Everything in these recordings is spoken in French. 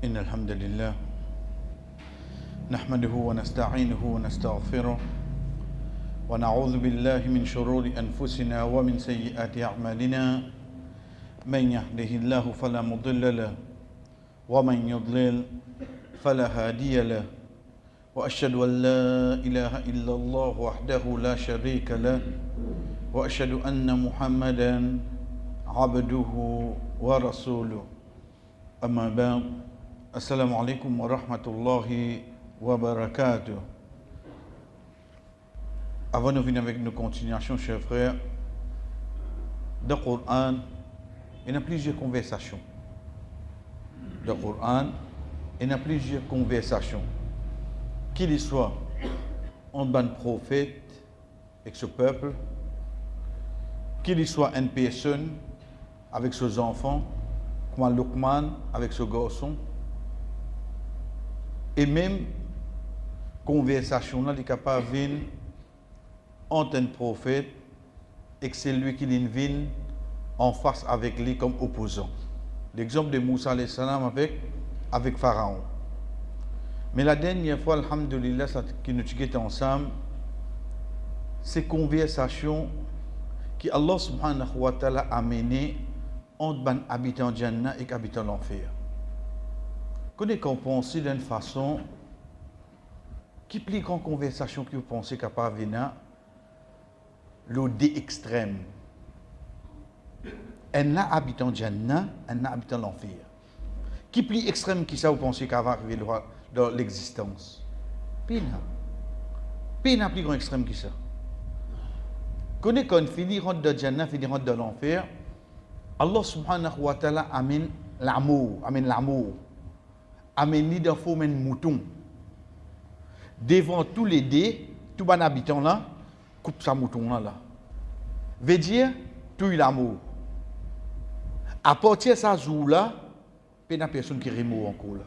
إن الحمد لله نحمده ونستعينه ونستغفره ونعوذ بالله من شرور أنفسنا ومن سيئات أعمالنا من يهده الله فلا مضل له ومن يضلل فلا هادي له وأشهد أن لا إله إلا الله وحده لا شريك له وأشهد أن محمدا عبده ورسوله أما بعد السلام عليكم ورحمة الله وبركاته. Avant de venir avec nos continuations, chers frères, dans le Coran, il y a plusieurs conversations. Dans le Coran, il y a plusieurs conversations. Qu'il y soit entre un prophète avec ce peuple, qu'il y soit une personne avec ses enfants, comme Luqman avec ce garçon, et même conversation là, il est capable de venir entre un prophète et que c'est lui qui vient en face avec lui comme opposant. L'exemple de Moussa alayhi salam avec Pharaon. Mais la dernière fois, alhamdulillah, qui nous étions ensemble, c'est conversation que Allah subhanahu wa ta'ala a mené entre les habitants de Jannah et les habitants de l'enfer. Qu'on pense d'une façon qui plie en conversation que vous pensez capable de venir l'odé extrême. Un habitant de Jannah, un habitant de l'enfer. Qui plie extrême qui ça vous pensez qu'il va arriver dans l'existence? Pina plus grand extrême que ça. Quand on finit rentre dans Jannah, finit rentre dans l'enfer, Allah subhanahu wa ta'ala amène l'amour, amène dans forme de mouton. Devant tous les dés, tout bon habitant là, coupe sa mouton là. Veut dire tout l'amour. À partir de ce jour-là, il n'y a personne qui remou encore là.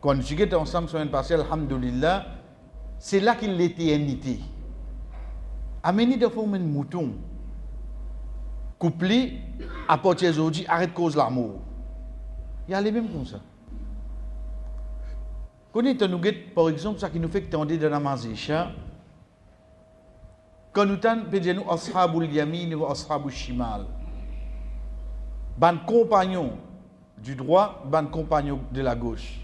Quand nous sommes ensemble sur une parcelle, alhamdulillah, c'est là qu'il est l'éternité. Amené de forme de mouton. Couplé, à partir d'aujourd'hui, arrête cause l'amour. Il y a les mêmes comme ça. Connaissez-nous, par exemple, ça qui nous fait que tendre dans la mazécha, quand nous avons ashabul yamin ou ashabul shimal, ban compagnon du droit, ban compagnon de la gauche.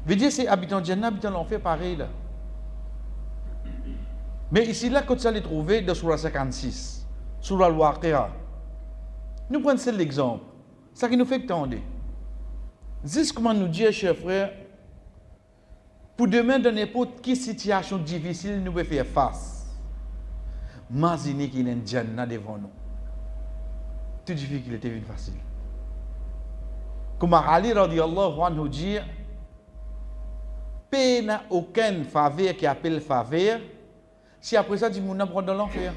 Veut dire c'est habitant de Jannah, habitant de l'enfer, pareil là. Mais ici là, quand ça les trouvé dans Surah 56, Surah Al-Waqi'a, nous prenons cet exemple. Ça qui nous fait tendre. C'est comment nous dire, chers frères, pour demain, dans n'importe quelle situation difficile, nous pouvons faire face. Imaginez qu'il y a un Jannah devant nous. Toute difficulté est facile. Comme Ali radiyallahu anhu dit, il n'y a aucune faveur qui appelle faveur, si après ça, il y a dans l'enfer.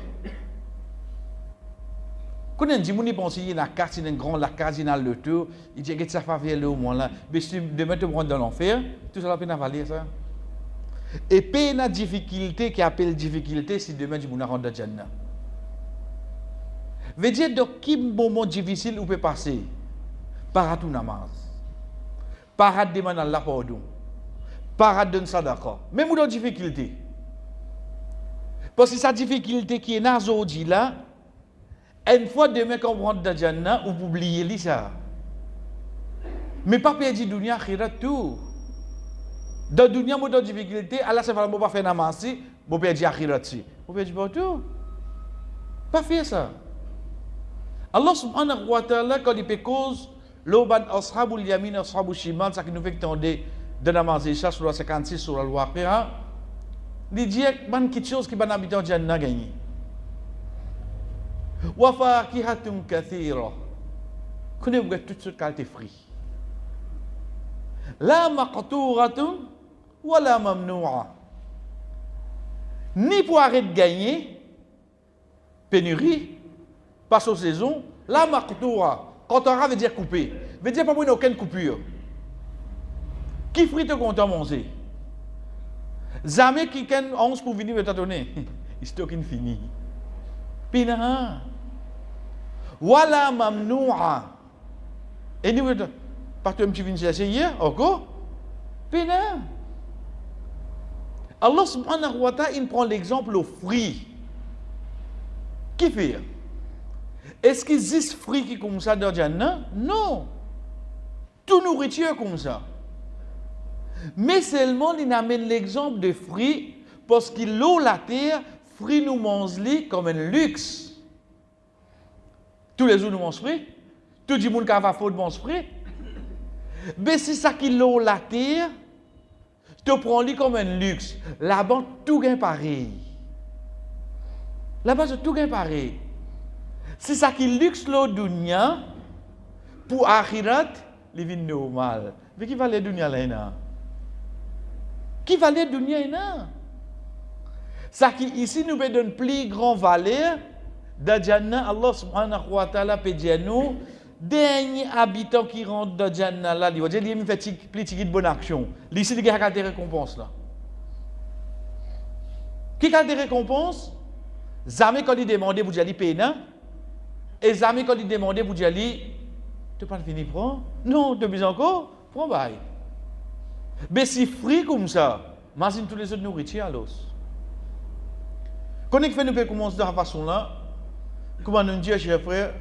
Quand on dit qu'il pense qu'il y a une carte, une grande la case, il y a le tour, il dit que ça faveur là au moins là. Mais si demain tu prends dans l'enfer, tout ça va peine à valer ça. Et puis il y a difficulté qui appelle difficulté si demain tu rentres dans Jannah. Veut dire dans quel moment difficile vous pouvez passer? Par tout namaz. Par demander Allah pardon. Par donner sadaqa. Même dans difficulté. Parce que sa difficulté qui est dans aujourd'hui là, une fois demain quand on rentre dans Jannah, vous oubliez ça. Mais pas perdre dunya akhirat tout. Dans dunya mo dans difficulté, Allah ça va pas faire namaz, vous perdre akhirat si. Vous perdre pas tout. Pas faire ça. Allah subhanahu wa ta'ala quand il peut cause l'oban ashabul yamin ashabul shimal ça qui nous fait tendre de namaz ça sur la 56 sur al-Waqi'a. Il dit ban quelque chose qui ban habitant Jannah gagner. Wa fakihatun kathira. Connais vous toute cette qualité fruit. La maqturatun wa la mamnu'a. Ni pour arrêter de gagner pénurie passe aux saisons, la maqtura quand on veut dire couper, veut dire pas pour aucune coupure. Qui frite content manger? Jamais qui ken 11 pour venir te donner. Il stock infini. Pina. Wala mamnu'a. Et nous, Parce que tu viens de chercher hier, encore. Pénin. Allah subhanahu wa ta'ala, il prend l'exemple au fruit. Qui fait? Est-ce qu'il existe fruit qui comme ça dans Jannah? Non. Tout nourriture comme ça. Mais seulement, il amène l'exemple de fruits parce qu'il l'eau la terre, fruits nous mangent comme un luxe. Tous les jours nous mangeons fruits. Tout le monde qui a faute mange fruits. Mais c'est ça qui l'eau la terre, te prend comme un luxe. Là-bas, tout est pareil. Là-bas, tout est pareil. C'est ça qui luxe l'eau dunya pour akhirat, les vies normales. Mais qui va les dunya là? Qui va les dunya là? Ça qui ici nous donne plus grand valeur, dans Jannah, Allah subhanahu wa ta'ala peut dire nous, dernier habitant qui rentre dans Jannah là, il va dire, il fait plus de bonne action. Ici, il y a des récompenses là. Qui a des récompenses? Jamais quand il demande, vous allez payer, non? Et jamais quand il demande, vous allez, tu n'as pas fini prendre? Non, tu as besoin encore? Prends bail. Mais si fruit comme ça, imagine tous les autres nourritures à l'os. Quand on fait nous commencer de la façon là, comment nous dire, chers frères,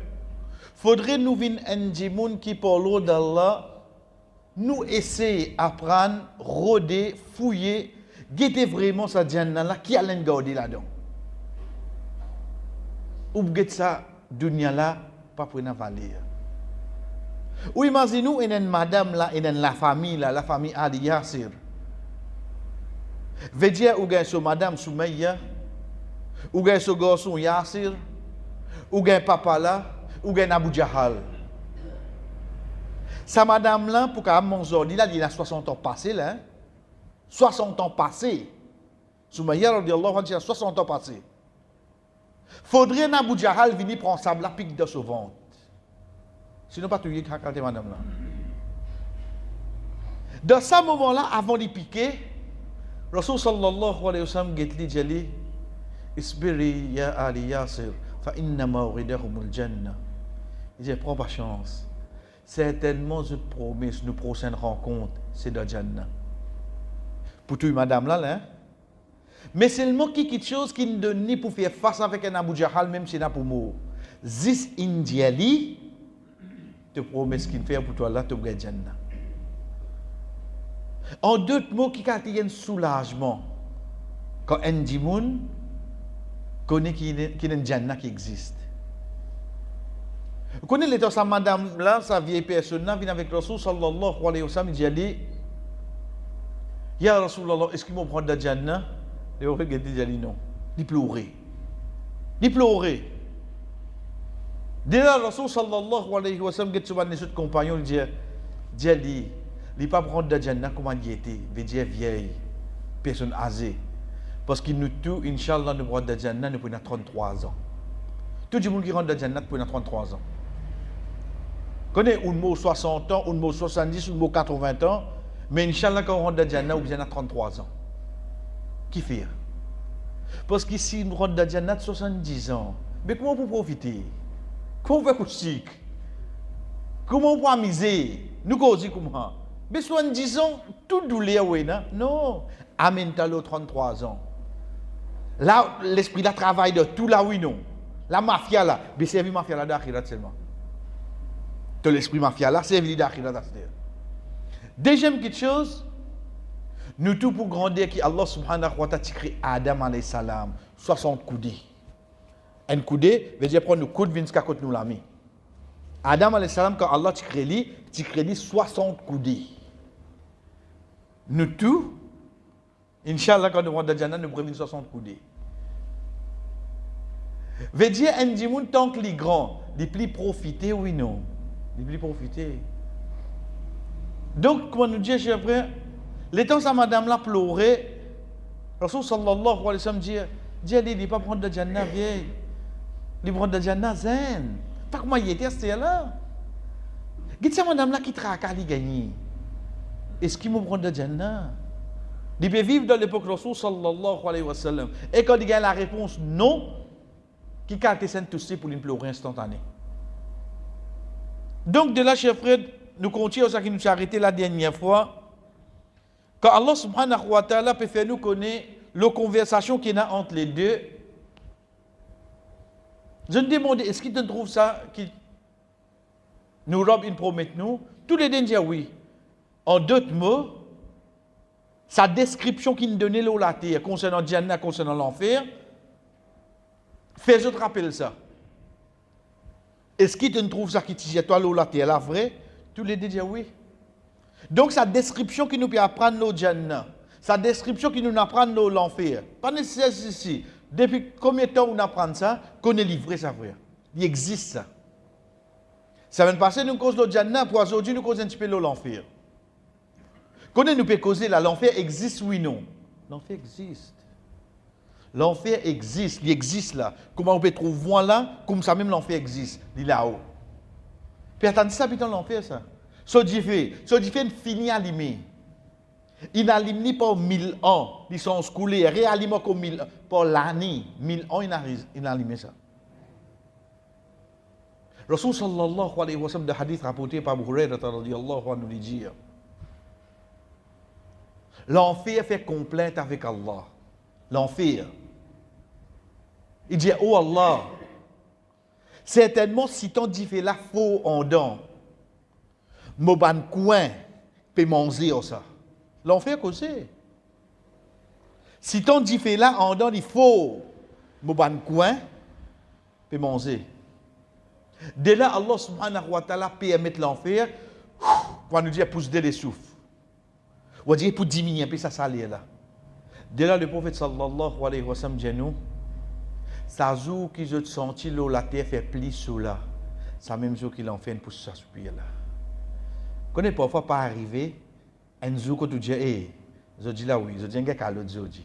faudrait nous venir un djimoun qui parle d'Allah, nous essayer d'apprendre, rôder, fouiller, guetter vraiment sa Jannah là, qui a l'engarder là-dedans. Ou guetter ça, dunya là, pas pour une valeur. Ou imaginez-nous, il y a une madame là, il y a la famille là, la famille Ali Yassir. Veut dire, ou gagne sur madame Soumeya, ou gagne sur garçon Yassir, ou gagne papa là, ou gagne Abu Jahal. Sa madame là, pour qu'elle mange là, il a 60 ans passé là. Hein? 60 ans passé. Soumeya, radiallahu anhu, 60 ans passé. Faudrait Abu Jahal venir prendre sa la pique de son ventre. Sinon, pas tout y est, madame là. Dans ce moment-là, avant de piquer, Rasul sallallahu alayhi wa sallam dit Isbiri ya Ali Yasir, fa inna mawridahumul jannah. Il dit, prends pas chance. Certainement, je te promets, nos prochaines rencontres, c'est dans Jannah. Pour tout, madame là, hein? Mais seulement quelque chose qui ne donne ni pour faire face avec un Abu Jahal, même si c'est pour mort. Zis indiali, te promets ce qu'il fait pour toi là, tu vas Jannah. En d'autres mots, qui a un soulagement. Quand un djimoun connaît qu'il y a une Jannah qui existe. Vous connaissez l'état de sa madame là, sa vieille personne là, vient avec Rasul sallallahu alayhi wa sallam, il dit Ya Rasulallah, est-ce qu'il m'a prendre de Jannah? Et on regarde, il dit non. Il pleurait. Il pleurait. Déjà, Rasul sallallahu alayhi wa sallam, il dit à compagnon, il dit il ne pas prendre de Jannah comme il était, il veut dire vieille, personne âgée. Parce qu'il nous tout, Inch'Allah, nous prend de Jannah, nous prenons 33 ans. Tout le monde qui rentre de Jannah, nous prenons 33 ans. Connaissez un mot 60 ans, un mot 70, un mot 80 ans, mais Inch'Allah, quand on rentre de Jannah, on vient à 33 ans. Qui fait? Parce qu'ici, nous rentrons de Jannah 70 ans. Mais comment pour profiter? Comment on fait pour chic? Comment on peut amuser? Nous causons comment? Mais 70 ans, tout douleur, oui, non? Amen, t'as 33 ans. Là, l'esprit là travaille de tout là, oui, non. La mafia là, mais c'est la mafia là d'Akhirat seulement. De l'esprit mafia là, c'est la d'Akhirat. Deuxième quelque chose, nous tout pour grandir qui Allah subhanahu wa ta'ala crée Adam alayhi salam 60 coudées. Un coudé veut dire prendre le coude jusqu'à côté nous l'ami. Adam alayhi salam quand Allah crée lui 60 coudées. Nous tout Inch'Allah quand nous rentrons dans Jannah nous prenons 60 coudées. Veut dire un dimoun tant que les grands, les plus profiter oui non, les plus profiter. Donc comment nous dire chers frères, les temps sa madame l'a pleuré, Rasul sallallahu alayhi wa sallam dit il ne pas prendre de Jannah vieille, il prend de Jannah zen. Pas comment il était c'était là. Dites ça madame là qui traque à gagner. Est-ce qu'il me prend de Jannah? Il peut vivre dans l'époque Rasul sallallahu alayhi wa sallam. Et quand il y a la réponse non, qui a été sent touché pour une pleurer instantanée. Donc de là chers frères, nous continuons ça qui nous a arrêté la dernière fois. Quand Allah subhanahu wa ta'ala peut faire nous connaître la conversation qu'il y a entre les deux, je me demande, est-ce qu'il te trouve ça qui nous robe une promesse nous? Tous les deux disent oui. En d'autres mots, sa description qu'il nous donnait la terre concernant Jannah, concernant l'enfer, fais-je te rappeler ça. Est-ce qu'il te trouve ça qui dit toi la terre la vraie? Tous les deux disent oui. Donc sa description qui nous peut apprendre nos Jannah, sa description qui nous apprend l'enfer. Pas nécessaire ici. Depuis combien de temps on apprend ça, qu'on est livré ça vrai. Il existe ça. Ça vient de passer nous cause le Jannah, pour aujourd'hui nous cause un petit peu l'enfer. Quand nous peut causer là, l'enfer existe oui non? L'enfer existe. L'enfer existe, il existe là. Comment on peut trouver là, comme ça même l'enfer existe, il est là-haut. Puis attendez ça, habitant l'enfer ça. Ce Dieu fait fini à limer. Il n'alime ni pour 1000 ans, ils sont scoulés, réaliment comme 1000 ans, pour l'année, 1000 ans, il n'a limé ça. Rasul sallallahu alayhi wa sallam, de hadith rapporté par Abu Hurairah radiyallahu anhu, lui dit l'enfer fait complainte avec Allah. L'enfer. Il dit, oh Allah, certainement si ton dit fait la faux en dents, mon ban coin peut manger ça. L'enfer causé. Si ton dit fait là en dents, il faut mon ban coin peut manger. Dès là, Allah subhanahu wa ta'ala permet l'enfer pour nous dire pousse les souffles. On va dire pour diminuer un peu ça salaire là. Dès là, le prophète sallallahu alayhi wa sallam dit nous, ça jour qui je senti l'eau la terre fait pli sous là. Ça même jour qu'il en fait pour ça soupir là. Qu'on est parfois pas arrivé un jour que tu dis je dis là oui, je dis un gars calotte je dis.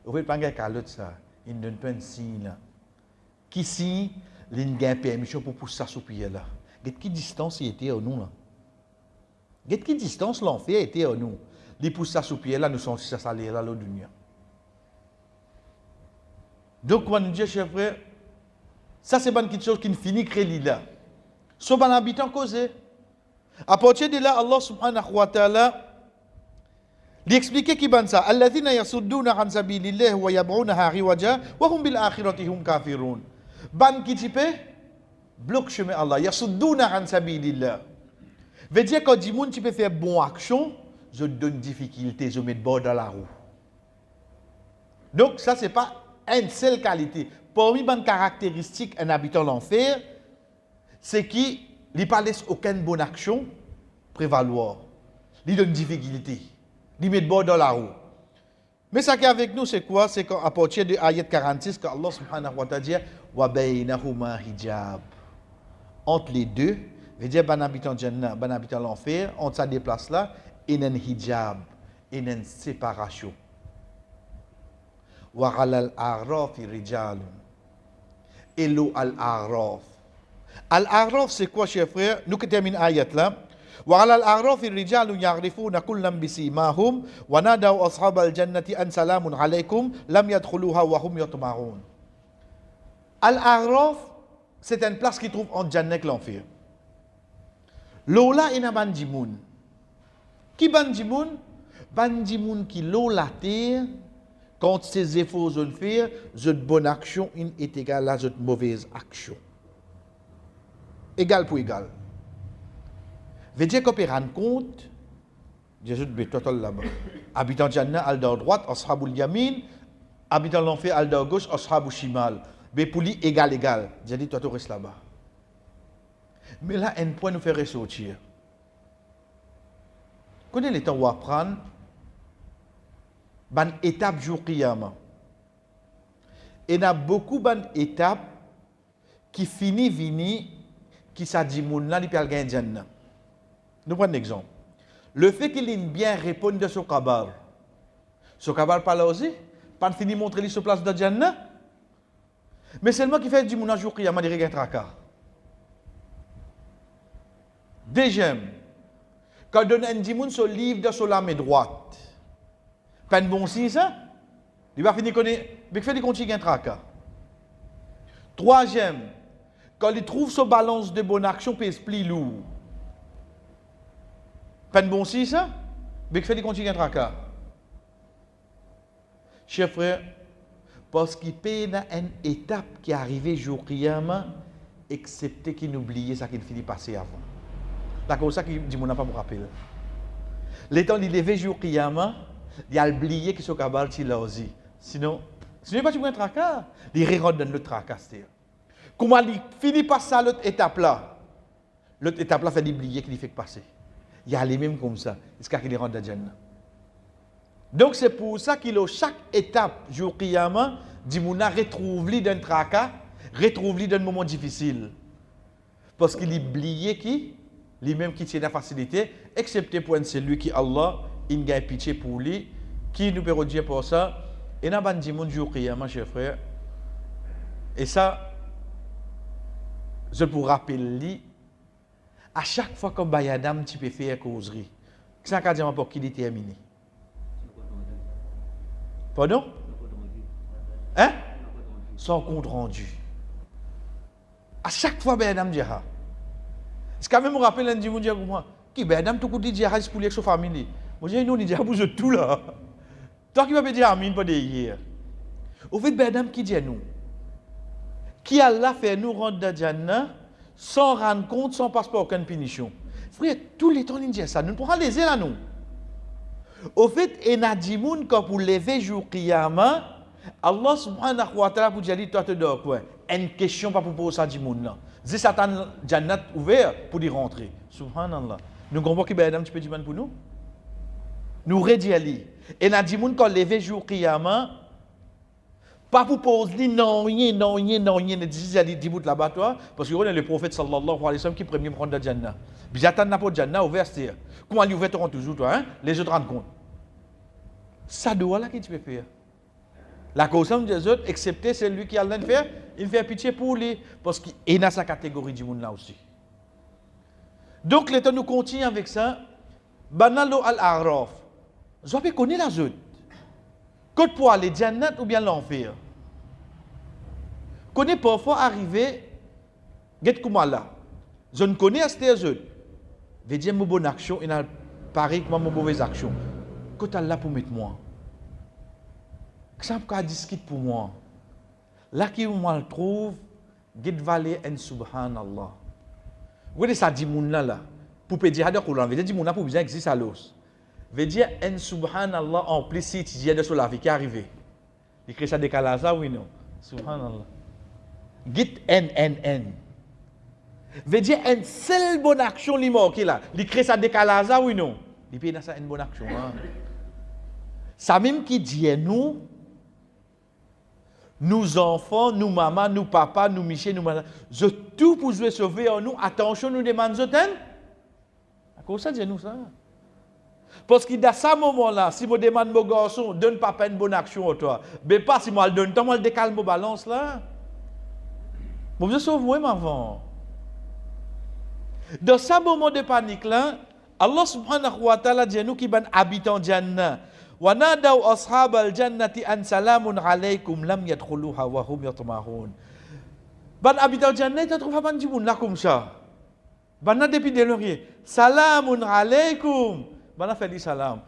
Au fait pas un gars calotte ça, il donne pas un signe là. Qui signe l'in gain permission pour pousser ça soupir là. Quelle distance il était à nous là. Quelle distance l'enfer était à nous. Les pousse ça sous pied là, nous sommes ça salaire là l'autre dunia. Donc, on nous dit, chers frères, ça c'est une chose qui ne finit créer là. Ce ban habitant causé. À partir de là, Allah subhanahu wa ta'ala lui expliquait qui ban ça. Alladhina yasudduna an sabilillah wa yab'unaha riwaja wa hum bil akhirati hum kafirun. Ban qui type bloque chemin Allah. Yasudduna an sabilillah. Veut dire quand dit moun tu peux faire bonne action, je donne difficulté, je mets de bord dans la roue. Donc ça c'est pas une seule qualité. Parmi les caractéristiques d'un habitant de l'enfer, c'est qu'il ne laisse aucune bonne action prévaloir. Il donne difficulté. Il met de bord dans la roue. Mais ça qui est avec nous, c'est quoi? C'est qu'à partir de ayat 46, que Allah subhanahu wa ta'ala dit wa baynahuma hijab. Entre les deux, veut dire ban habitant de Jannah, ban habitant de l'enfer, entre ces deux places-là, il y a un hijab, il y a une séparation. Wa alal a'raf rijal. Et l'eau al-a'raf. Al-a'raf, c'est quoi, chers frères? Nous qui terminons ayat là. وعلى الأعراف الرجال يعرفون كلا بسيماهم ونادوا أصحاب الجنة أن سلام عليكم لم يدخلوها وهم يطمعون. Al-A'raf, c'est une place qui trouve en Jannah et l'enfer. Lola ina bandimoun. Qui bandimoun? Bandimoun qui lola terre, quand ses efforts de faire, de bonne action est égal à de mauvaise action. Égal pour égal. Veut dire qu'on peut rendre compte, Jésus de total là-bas. Habitant Jannah, al de droite, ashabul yamin, habitant l'enfer, al de gauche, ashabul shimal. Mais pour lui, égal. J'ai dit, toi, tu restes là-bas. Mais là, un point nous fait ressortir. Connais les temps où apprendre, ban étape jour qiyamah. Et il y a beaucoup d'étapes qui finissent, qui s'adit moun là, il peut gagner Jannah. Nous prenons un exemple. Le fait qu'il ait bien répondu de ce kabar. Ce kabar parle aussi, pas fini montrer lui sur place de Jannah. Mais seulement qui fait du moun un jour qu'il y a un tracas. Deuxième, quand on donne un dimoun sur le livre de sur la main droite, pas de bon signe ça, il va finir connaître, mais il fait des continuer un tracas. Troisième, quand il trouve sa balance de bonne action, il se plie lourd. Pas de bon si ça? Mais que fait des continuer un tracas. Chers frères, parce qu'il y a une étape qui est arrivée jour Qiyamah, excepté qu'il n'oubliait ça qu'il finit passer avant. La cause ça qui dit mon n'a pas me rappelle. L'étant il levé jour Qiyamah, il a oublié que ce cabal il a aussi. Sinon pas tu prends un tracas, il rentre dans le tracas. Comment il finit par ça l'autre étape là? L'autre étape là fait oublier qu'il fait passer. Il y a les mêmes comme ça, jusqu'à qu'il rentre dans le Jannah. Donc c'est pour ça qu'il a chaque étape jour Qiyamah, dit mon a retrouve-lui dans un tracas, retrouve-lui dans un moment difficile. Parce qu'il oubliait qui lui-même qui tient la facilité, excepté pour celui qui Allah, il a pitié pour lui, qui nous peut dire pour ça, et n'a pas dit mon jour Qiyamah, chers frères. Et ça, je pour rappeler, à chaque fois que Bayadam tu peux faire causerie, c'est un cas pour qu'il est terminé. Pardon? Hein? Son compte rendu. À chaque fois, Bayadam dit ça. C'est quand même me rappelle un dimanche pour moi. Qui Bayadam tout côté dit ça pour les famille. Moi j'ai non dit ça pour tout là. Toi qui vas me dire amin pas de hier. Au fait Bayadam qui dit à nous qui Allah fait nous rentrer dans Jannah sans rendre compte, sans passer par aucune punition. Frère, tous les temps, ils disent ça. Nous ne pourrons pas les aider là, nous. Au fait, il y a des gens qui pour lever jour Qiyamah, Allah subhanahu wa ta'ala pour dire, toi, tu dois quoi? Une question pas pour poser ça à des gens là. C'est Satan Jannat ouvert pour y rentrer. Subhanallah. Nous comprenons qu'il y a un petit peu de pour nous. Nous redisons. Et il y a des gens qui lever jour Qiyamah, pas pour poser non rien, ne disent dit bout là-bas toi parce que on est le prophète sallallahu alayhi wa sallam qui premier prendre la Jannah. Puis j'attends n'a pas de Jannah ouvert c'est. Comment il ouvert toujours toi hein? Les autres rendent compte. Ça doit là qui tu peux faire. La cause des autres excepté celui qui a rien faire, il fait pitié pour lui parce qu'il est dans sa catégorie du monde là aussi. Donc l'état nous continue avec ça. Banalo al-A'raf. Vous avez connu la autres. Quand pour aller Jannat ou bien l'enfer. Connais parfois arrivé, get comme là. Je ne connais pas ces autres. Veut dire mon bonne action et n'a pareil que mon mauvaise action. Quand Allah pour mettre moi. Ça peut discuter pour moi. Là qui moi le trouve, get valer en subhanallah. Vous voyez ça dit moun là. Pour peut dire d'accord on veut dire moun là pour bien exister à l'os. Veut dire en subhanallah en plus si tu dis de sur la vie qui est arrivé. Il crée ça décalage ça oui non. Subhanallah. Git n. Veut dire une seule bonne action li mort qui là. Il crée ça décalage ça oui non. Il paye dans ça une bonne action. Hein? Ça même qui dit nous enfants, nous maman, nous papa, nous Michel, nous madame, je tout pour jouer sauver en nous. Attention nous demande zoten. À cause ça dit nous ça. Parce que dans ce moment-là, si vous demandez mon garçon, donne papa une bonne action à toi. Mais pas si moi le donne, moi le décale mon balance là. Vous vous sauvez moi avant. Dans ce moment de panique là, Allah subhanahu wa ta'ala dit nous qui ban habitants Jannah. Wa nadaw ashabal jannati an salamun alaykum lam yadkhuluha wa hum yatmahun. Ban habitants Jannah tu trouves pas du monde là comme ça. Ban na depuis de laurier. Salamun alaykum. Ban a fait dit salam.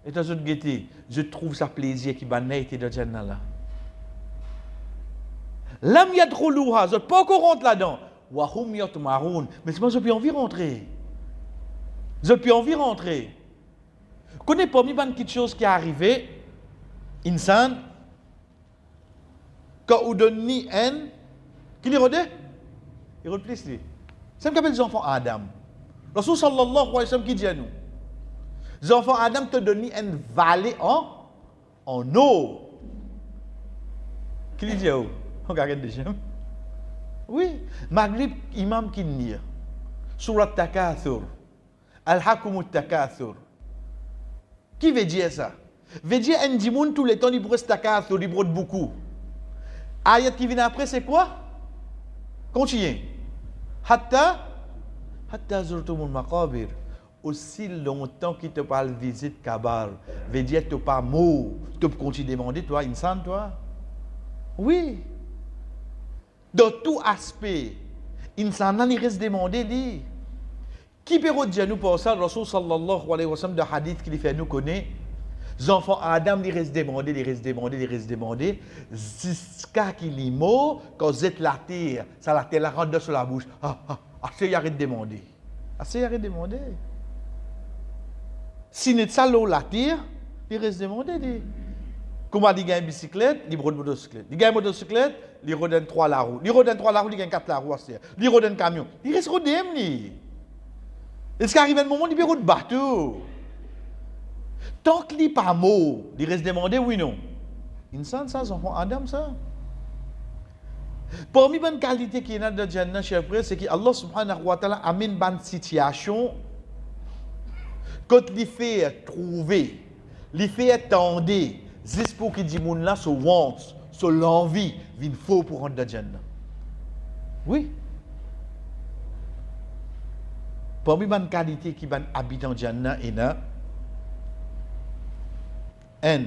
Et dans une gaieté, je trouve ça plaisir qui ban été dans Jannah là. Lam yadkhuluha, je pas encore rentrer là-dedans. Wa hum yatmahun. Mais c'est moi je peux envie rentrer. Je peux envie rentrer. Connais pas une petite chose qui est arrivée, insan, quand on donne ni un, qui les redait? Il replace les. C'est ce qu'on appelle les enfants Adam. Rasul sallallahu alayhi wa sallam qui dit à nous, les enfants Adam te donnent une vallée en eau. Qui lui dit à vous? On regarde déjà. Oui, Maghrib, imam qui dit, Surat Takathur, Al-Hakumut Takathur. Qui veut dire ça? Veut dire un dimoun tous les temps, il brode Takathur, il brode beaucoup. Ayat qui vient après, c'est quoi? Continuez. Hatta zurtumul maqabir. Aussi longtemps qu'il te parle visite Kabar, veut dire que tu pas mot, tu peux continuer à demander, toi, insan, toi? Oui. Dans tout aspect, insan, il reste demander, lui. Qui peut dire nous pour ça, Rasul sallallahu alayhi wa sallam, de hadith qui fait nous connaître, les enfants Adam, ils restent demander, jusqu'à qu'il y mot, quand vous êtes la terre, ça la terre la rentre sur la bouche. Assez, il arrête de demander. Assez, il arrête de demander. Si n'est ça l'eau la terre, il reste demander. Comment il gagne une bicyclette, il rôde une motocyclette. Il gagne une motocyclette, il rôde 3 la roue. Il rôde 3 la roue, il gagne 4 la roue. Il rôde un camion. Il reste rodé. Est-ce qu'il arrive un moment où il rôde bateau? Tant qu'il n'est pas mort, il reste demander oui non. Insan ça, enfant Adam ça. Parmi les qualités qu'il y a dans Jannah, cher frère, c'est que Allah subhanahu wa ta'ala amène une situation quand il fait trouver, il fait tendre, juste pour qu'il dit moun là so want, so l'envie, il faut pour rentrer dans Jannah. Oui. Parmi les qualités qui habitent dans Jannah, il y a un.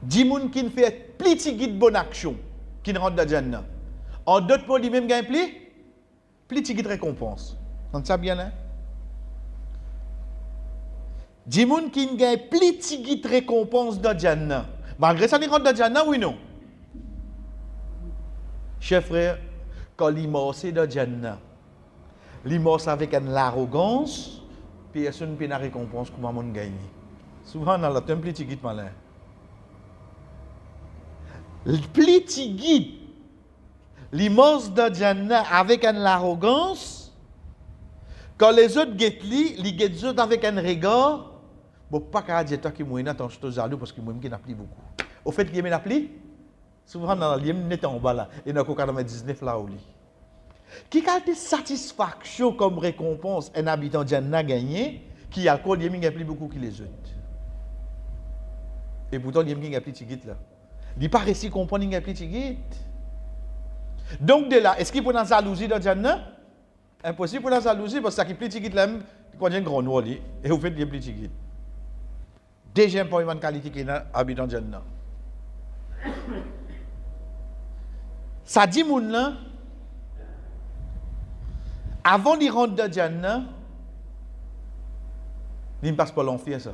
Dis moun qui fait plus de bonne action qui rentre dans Jannah. En d'autres mots, lui même gagne plus de récompense. Donc ça bien hein? Dis moun qui gagne plus de récompense dans Jannah. Malgré ça, il rentre dans Jannah, oui non? Chers frères, quand il morce dans Jannah, il morce avec une arrogance, personne ne peut la récompense comme on gagne. Souvent, on a un petit guide malin. Le petit guide, l'immense de Jannah avec une arrogance, quand les autres guettent les guettent les autres avec un regard, bon, pas qu'à dire toi qui mouille, attends, je te jaloux parce que moi, je n'ai plus beaucoup. Au fait, il n'a plus, souvent, il n'est en bas là, et dans le 99 là où il qui a des satisfaction comme récompense un habitant de Jannah gagné, qui a encore il n'a plus beaucoup que les autres. Et pourtant, il n'a plus de guide là. Il n'est pas réussi à comprendre qu'il n'y a plus de guide. Donc, de là, est-ce qu'il peut dans la jalousie dans Jannah? Impossible pour la jalousie parce qu'il y a plus de guide là, il y a un grand noir et au fait, il n'y a plus de guide. Deuxième point de qualité qu'il y a habitant de Jannah. Ça dit, moun là, avant d'y rentrer dans Jannah, il ne passe pas l'enfer, ça.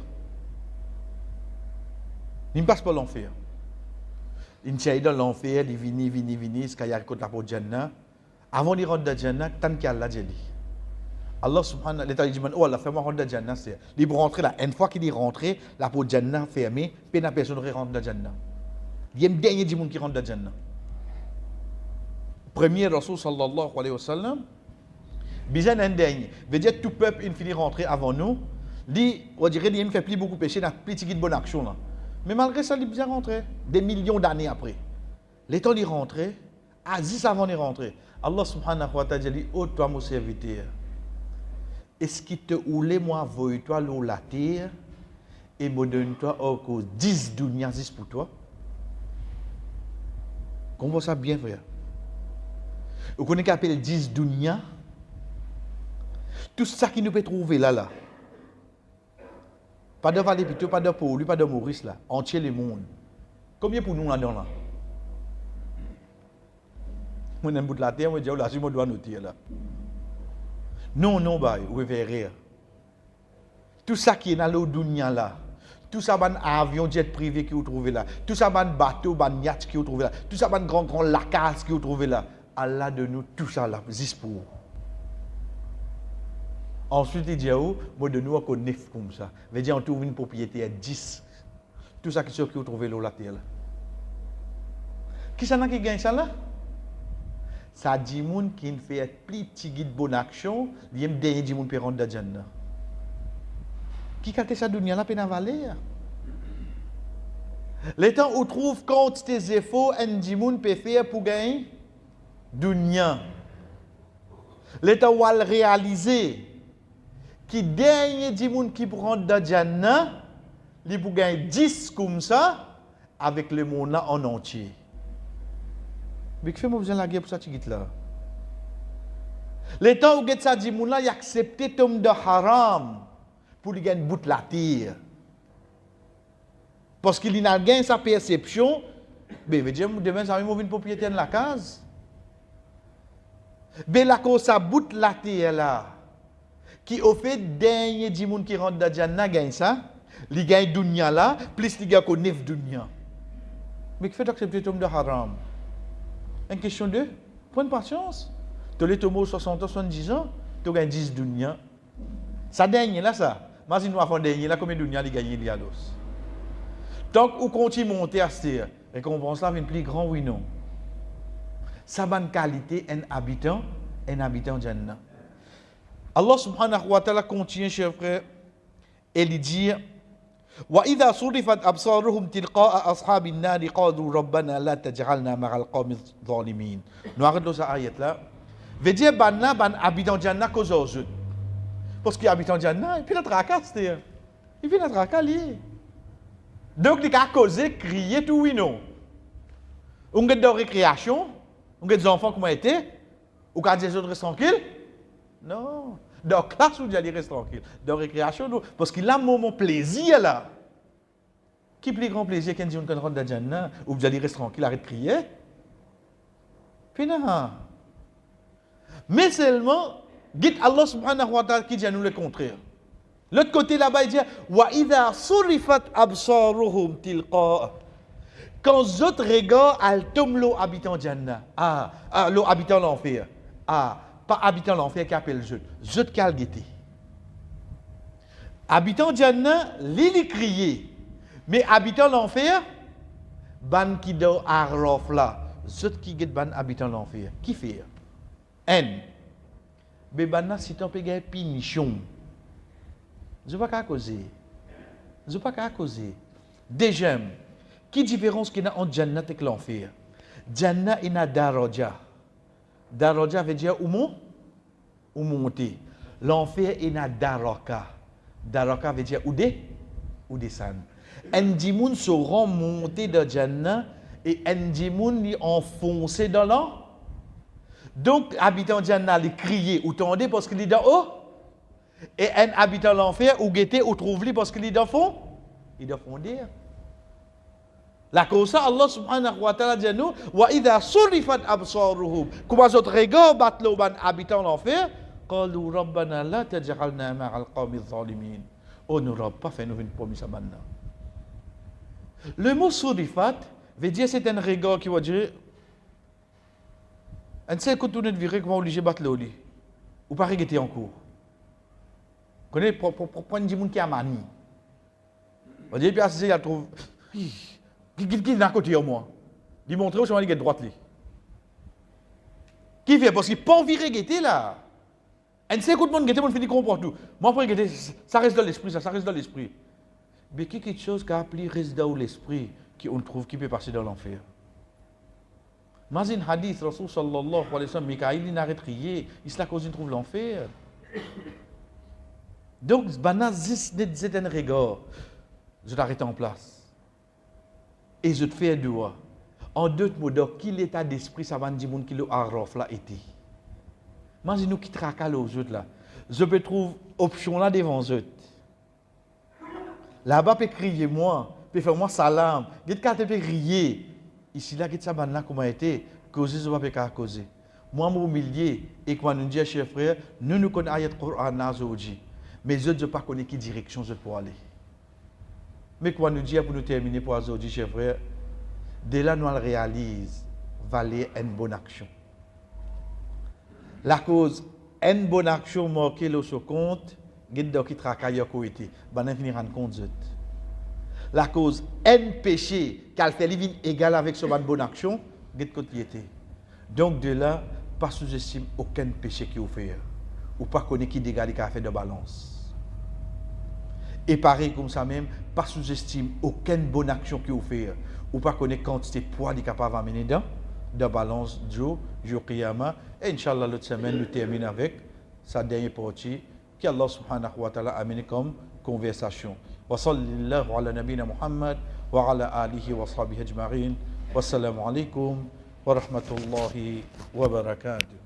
Il ne passe pas l'enfer. Il ne dans l'enfer, il vient, jusqu'à y a la porte Jannah. Avant d'y rentrer dans Jannah, tant qu'il y a là, j'ai dit. Allah subhanahu wa ta'ala dit, oh Allah, fais-moi rentrer dans Jannah. Il peut rentrer là. Une fois qu'il est rentré, la porte Jannah fermée, personne ne rentre dans Jannah. Il y a un dernier monde qui rentre dans Jannah. Premier Rasul sallallahu alayhi wa sallam, bizarre un dernier. Veut dire tout peuple il finit rentrer avant nous. On dirait qu'il ne fait plus beaucoup péché, il n'a plus de bonne action là. Mais malgré ça, il est bien rentré. Des millions d'années après. Les temps d'y rentrer, Aziz avant d'y rentrer. Allah subhanahu wa ta'ala dit, oh toi mon serviteur, est-ce qu'il te oulait moi voye toi l'eau la terre et me donne toi encore 10 dunya 10 pour toi? Comment ça bien frère? Vous connaissez qu'on appelle 10 dunya? Tout ça qui nous peut trouver là. Pas de Valais Pito, pas de Paul, pas de Maurice là. Entier le monde. Combien pour nous là-dedans là? Moi, dans le bout de la terre, moi, je dis, là, je dois noter là. Non, bah, vous pouvez rire. Tout ça qui est dans l'eau dunya là. Tout ça, ban avion, jet privé qui vous trouvez là. Tout ça, ban bateau, ban yacht qui vous trouvez là. Tout ça, ban grand lacasse qui vous trouvez là. Allah de nous, tout ça là, juste pour vous. Ensuite, il dit, moi de nous, on 9 comme ça. Il veut dire, on trouve une propriété à 10. Tout ça qui vous trouvez là, la terre là. Qui ça qui gagne ça là? Ça dit moun qui ne fait plus petit guide bonne action, il y a un dernier dit moun peut rentrer dans Jannah. Qui a ça dunya là peine valer? Les temps où trouve quantité d'efforts un dit moun peut faire pour gagner dunya. Les temps où elle réaliser qui dernier dit moun qui prend dans Jannah, il pour gagner 10 comme ça avec le monde là en entier. Mais que fait-moi besoin de la guerre pour ça, tu là? Les temps où ça dit, moun là, il accepté tom de haram pour lui gagner bout de la terre. Parce qu'il n'a gagné sa perception, mais veut dire, demain, ça va une propriété de la case. Mais la cause ça bout la terre là. Qui au fait dernier du monde qui rentre dans Jannah gagne ça, il gagne dunya là, plus il gagne neuf dunya. Mais qui fait accepter tombe de haram? Une question de prendre patience. Tu les tombes 60 ans, 70 ans, tu gagnes 10 dunya. Ça dernier là ça. Mais nous avons dernier là combien de dunya il gagne il y a dos. Tant qu'on continue à monter à cette terre, récompense là vient plus grand oui non. Ça bonne qualité un habitant Jannah. Allah subhanahu wa ta'ala continue, chers frères, et il dit وَإِذَا صُرِفَتْ أَبْصَارُهُمْ تِلْقَاءَ أَصْحَابِ النَّارِ قَالُوا رَبَّنَا لَا تَجْعَلْنَا مَعَ الْقَوْمِ الظَّالِمِينَ. Nous arrêtons cette ayat là. Veut dire ban habitant Jannah cause aux autres. Parce qu'il habite en Jannah, et puis la tracasse, c'est. Il vient la tracasse lié. Donc il a causé, crier tout oui non. On a de récréation, on a des enfants qui ont été, ou quand des autres restent tranquilles. Non. Donc là, vous allez rester tranquille. De récréation, non. Parce qu'il a un moment plaisir là. Qui plus grand plaisir qu'un dit qu'on rentre dans Jannah, où vous allez rester tranquille, arrête de crier. Puis non. Mais seulement, guide Allah subhanahu wa ta'ala qui dit à nous le contraire. L'autre côté là-bas, il dit wa idha surifat absaruhum tilqa. Quand d'autres regards, elles tombent l'eau habitant Jannah. L'eau habitant l'enfer. Pas habitant l'enfer qui appelle Zut qui a le guetté. Habitant Jannah, l'île crié. Mais habitant l'enfer, ban qui do arrof là. Zut qui guette ban habitant l'enfer. Qui fait? Mais ban si tu peux punition. Je ne vais pas causer. Je ne vais pas causer. Déjà, qui différence qu'il y a entre Jannah et l'enfer? Jannah il y a daraja. Daraja veut dire où monter. L'enfer il y a daraka. Daraka veut dire où descendre. Ndimoun seront montés dans Jannah et Ndimoun y enfoncé dans l'an. Donc, habitant Jannah, il criait ou tendait parce qu'il est dans haut. Et un habitant l'enfer, ou guettait, ou trouve-lui parce qu'il est dans fond. Il doit fonder. La cause ça, Allah subhanahu wa ta'ala dit nous, wa idha surifat absaruhum. Comment autres regards battent le habitant l'enfer? Qalu rabbana la taj'alna ma'al qawmi zalimin. Oh, nous n'aurons pas fait nous une promesse à maintenant. Le mot surifat veut dire c'est un regard qui va dire. Un seul coup de tourner de virer, comment obligé de battre le lit. Ou pas regretter en cours. Vous connaissez, pour prendre des gens qui a manie. On dit, puis il a trouvé. Qui est à côté de moi? Il montre où il est droite. Qui fait? Parce qu'il n'a pas envie de regretter là. Un seul coup de monde, on finit comprendre tout. Moi, pour regretter, ça reste dans l'esprit, ça reste dans l'esprit. Mais quelque chose qui a appelé reste dans l'esprit, qu'on trouve qui peut passer dans l'enfer. Dans un hadith, Rasul sallallahu alayhi wa sallam, Mikaïl n'arrête de crier, il se la cause, il trouve l'enfer. Donc, c'est un regard. Je t'arrête en place. Et je te fais un doigt. En d'autres mots, qui l'état d'esprit, ça va dire qui le arrof là été. Imagine nous qui traquons aux autres là. Je peux trouver option là devant eux. Là-bas, peut crier moi, peut faire moi salam. Get quand peut crier. Ici là, get ça ban là comment été. Causer, je vais pas causer. Moi, mon milieu, et quand nous disons, chers frères, nous connaissons ayat Coran aujourd'hui. Mais je ne pas connaître quelle direction je peux aller. Mais quand nous disons, pour nous terminer pour aujourd'hui, chers frères, dès là, nous réalisons, valer une bonne action. La cause, une bonne action marquée le sur compte, qui travaille à côté, ben finir en compte. La cause, un péché qu'elle fait vivre égal avec ce bonne action, de côté. Donc de là, pas sous-estime aucun péché qui vous fait, ou pas connaître qui dégage qui a fait de balance. Et pareil comme ça même, pas sous-estime aucune bonne action qui vous fait, ou pas connaître quantité de poids qui est capable d'amener dans de balance jour Qiyamah. Et Inch'Allah, l'autre semaine, nous terminons avec sa dernière partie, qui Allah subhanahu wa ta'ala a amené comme conversation. Wa sallallahu ala nabina Muhammad wa ala alihi wa sahbihi ajma'in. Wassalamu alaikum wa rahmatullahi wa barakatuh.